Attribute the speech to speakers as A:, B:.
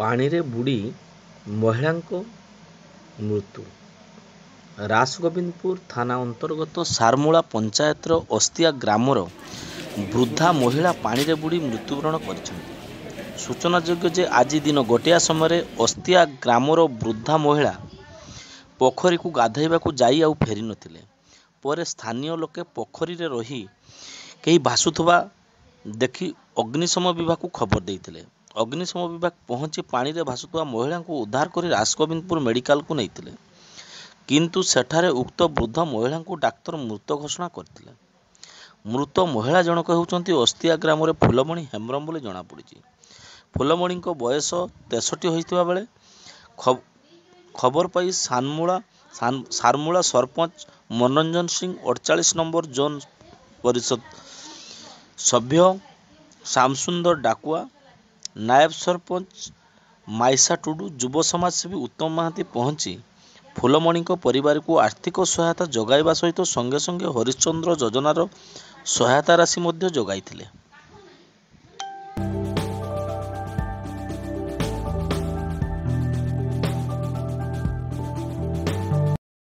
A: ପାଣିରେ ବୁଡ଼ି ମହିଳାଙ୍କ ମୃତ୍ୟୁ। ରାସଗୋବିନ୍ଦପୁର ଥାନା ଅନ୍ତର୍ଗତ ସାରମୂଳା ପଞ୍ଚାୟତର ଅସ୍ତିଆ ଗ୍ରାମର ବୃଦ୍ଧା ମହିଳା ପାଣିରେ ବୁଡ଼ି ମୃତ୍ୟୁବରଣ କରିଛନ୍ତି। ସୂଚନାଯୋଗ୍ୟ ଯେ ଆଜି ଦିନ ଗୋଟିଏ ସମୟରେ ଅସ୍ତିଆ ଗ୍ରାମର ବୃଦ୍ଧା ମହିଳା ପୋଖରୀକୁ ଗାଧୋଇବାକୁ ଯାଇ ଆଉ ଫେରି ନଥିଲେ। ପରେ ସ୍ଥାନୀୟ ଲୋକେ ପୋଖରୀରେ ରହି କେହି ଭାସୁଥିବା ଦେଖି ଅଗ୍ନିଶମ ବିଭାଗକୁ ଖବର ଦେଇଥିଲେ। ଅଗ୍ନିଶମ ବିଭାଗ ପହଞ୍ଚି ପାଣିରେ ଭାସୁଥିବା ମହିଳାଙ୍କୁ ଉଦ୍ଧାର କରି ରାସଗୋବିନ୍ଦପୁର ମେଡିକାଲକୁ ନେଇଥିଲେ। କିନ୍ତୁ ସେଠାରେ ଉକ୍ତ ବୃଦ୍ଧ ମହିଳାଙ୍କୁ ଡାକ୍ତର ମୃତ ଘୋଷଣା କରିଥିଲେ। ମୃତ ମହିଳା ଜଣକ ହେଉଛନ୍ତି ଅସ୍ତିଆ ଗ୍ରାମରେ ଫୁଲମଣି ହେମ୍ବ୍ରମ ବୋଲି ଜଣାପଡ଼ିଛି। ଫୁଲମଣିଙ୍କ ବୟସ 63 ହୋଇଥିବା ବେଳେ ଖବର ପାଇ ସାରମୂଳା ସରପଞ୍ଚ ମନୋରଞ୍ଜନ ସିଂ, 48 ନମ୍ବର ଜୋନ ପରିଷଦ ସଭ୍ୟ ଶ୍ୟାମସୁନ୍ଦର ଡାକୁଆ, ନାୟବ ସରପଞ୍ଚ ମାଇସା ଟୁଡୁ, ଯୁବ ସମାଜସେବୀ ଉତ୍ତମ ମହାନ୍ତି ପହଞ୍ଚି ଫୁଲମଣିଙ୍କ ପରିବାରକୁ ଆର୍ଥିକ ସହାୟତା ଯୋଗାଇବା ସହିତ ସଙ୍ଗେ ସଙ୍ଗେ ହରିଶ୍ଚନ୍ଦ୍ର ଯୋଜନାର ସହାୟତା ରାଶି ମଧ୍ୟ ଯୋଗାଇଥିଲେ।